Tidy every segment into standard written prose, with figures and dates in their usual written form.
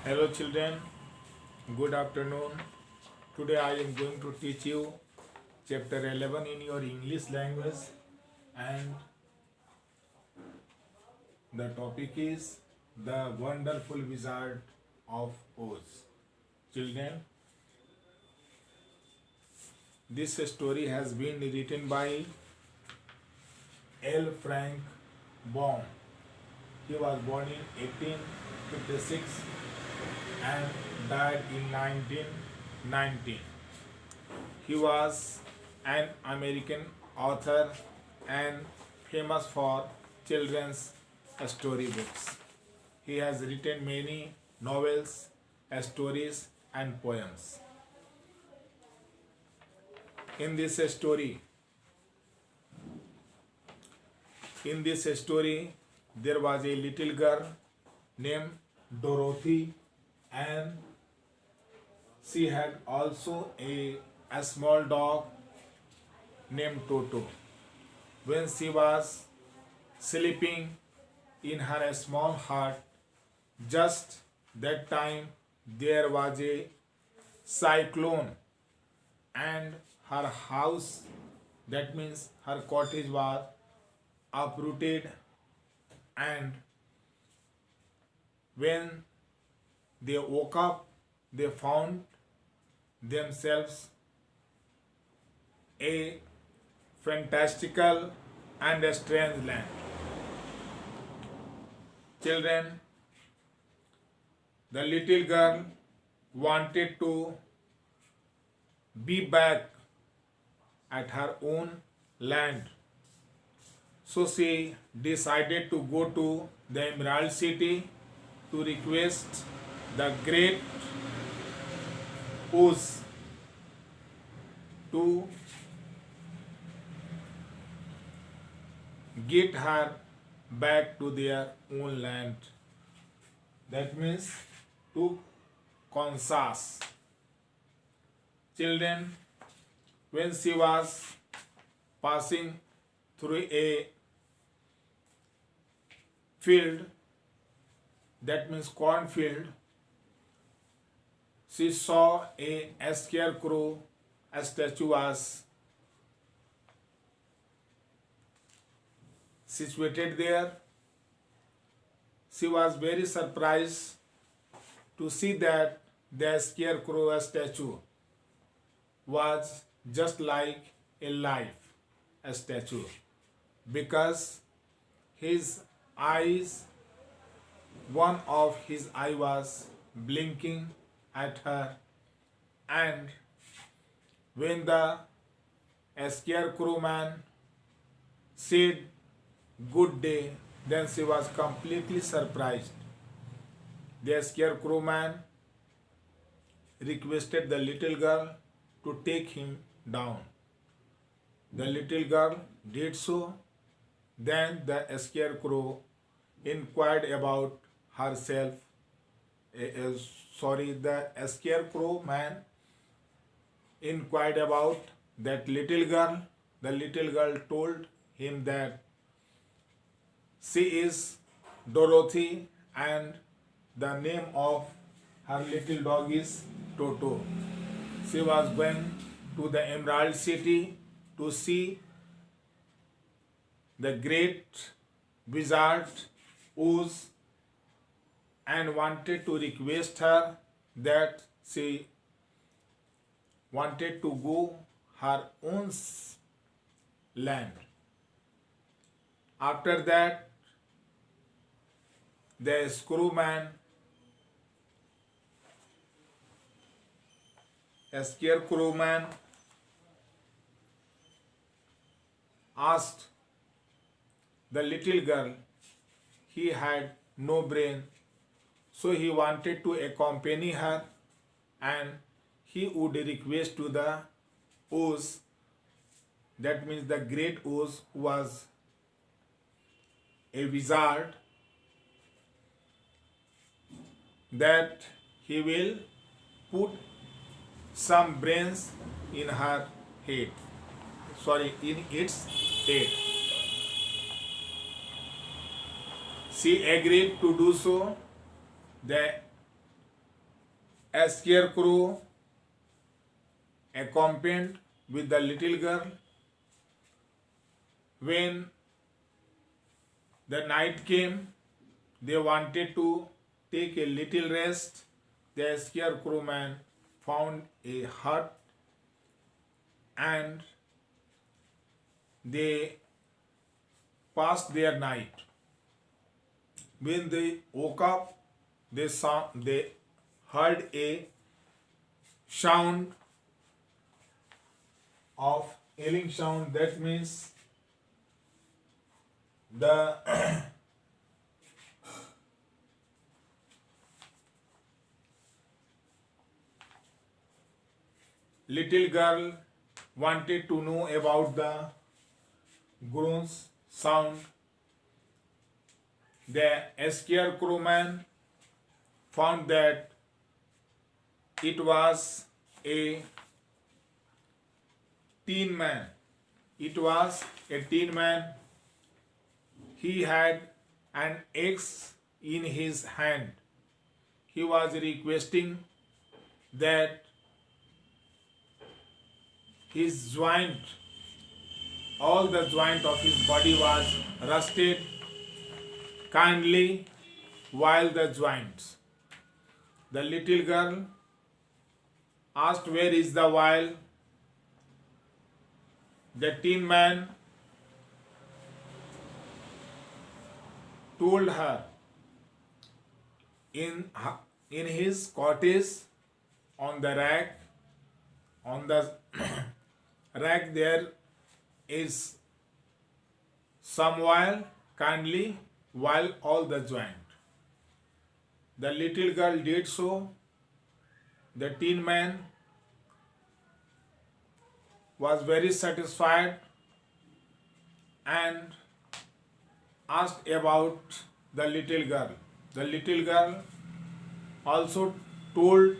Hello children, good afternoon. Today I am going to teach you chapter 11 in your English language, and the topic is The Wonderful Wizard of Oz. Children, this story has been written by L. Frank Baum. He was born in 1856 and died in 1919. He was an American author and famous for children's storybooks. He has written many novels, stories, and poems. In this story, there was a little girl named Dorothy, and she had also a small dog named Toto. When she was sleeping in her small hut, just that time there was a cyclone, and her house, that means her cottage, was uprooted. And when they woke up, they found themselves a fantastical and a strange land. Children, the little girl wanted to be back at her own land. So she decided to go to the Emerald City to request the great Oz to get her back to their own land. That means to Kansas. Children, when she was passing through a field, that means cornfield, she saw a scarecrow, a statue was situated there. She was very surprised to see that the scarecrow statue was just like a live statue, because his eyes, one of his eye was blinking at her, and when the scarecrow man said good day, then she was completely surprised. The scarecrow man requested the little girl to take him down. The little girl did so. Then the scarecrow inquired about herself. The scarecrow man inquired about that little girl. The little girl told him that she is Dorothy and the name of her little dog is Toto. She was going to the Emerald City to see the great wizard Oz, and wanted to request her that she wanted to go her own land. After that, the scarecrow man asked the little girl. He had no brain, so he wanted to accompany her, and he would request to the Oz, that means the great Oz, who was a wizard, that he will put some brains in her head, in its head. She agreed to do so. The a scarecrow accompanied with the little girl. When the night came, they wanted to take a little rest. The scarecrow man found a hut and they passed their night. When they woke up, they heard a sound of ailing sound. That means the little girl wanted to know about the groans sound. The scarecrow man found that it was a teen man. It was a teen man. He had an axe in his hand. He was requesting that his joint, all the joint of his body was rusted. Kindly while the joints. The little girl asked, "Where is the while?" The teen man told her, in his cottage, on the rack, rack there is some while, kindly while all the joint. The little girl did so. The teen man was very satisfied and asked about the little girl. The little girl also told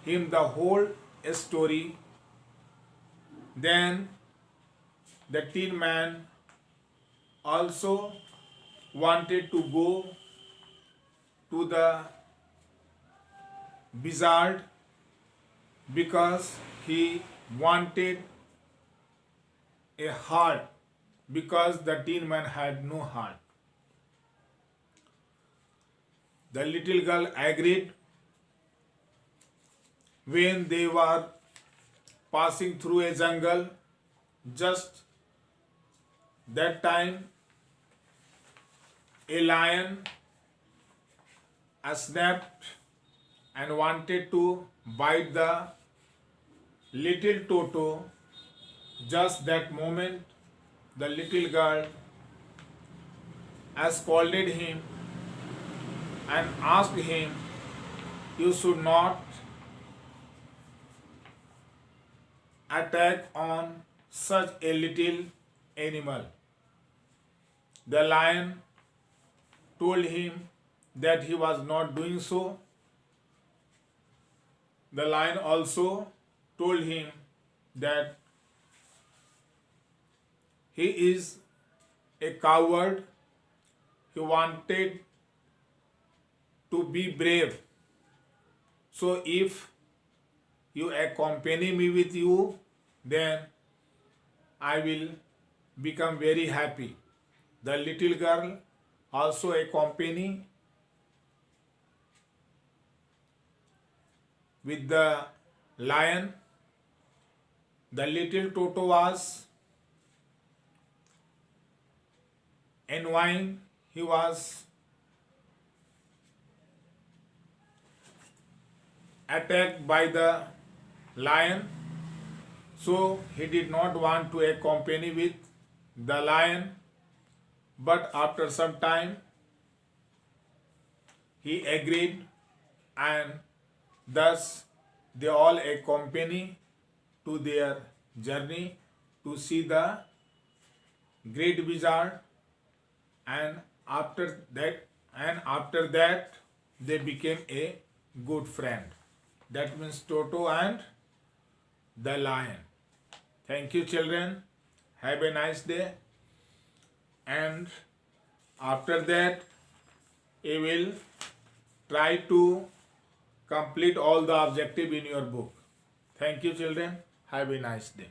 him the whole story. Then the teen man also wanted to go to the wizard because he wanted a heart, because the teen man had no heart. The little girl agreed. When they were passing through a jungle, just that time a lion snapped and wanted to bite the little Toto. Just that moment, the little girl scolded him and asked him, "You should not attack on such a little animal." The lion told him that he was not doing so. The lion also told him that he is a coward. He wanted to be brave. So if you accompany me with you, then I will become very happy. The little girl also accompanied with the lion. The little Toto was envying. He was attacked by the lion, so he did not want to accompany with the lion. But after some time he agreed, and thus they all accompany to their journey to see the great wizard. And after that they became a good friend. That means Toto and the lion. Thank you, children. Have a nice day. And after that, I will try to complete all the objective in your book. Thank you, children. Have a nice day.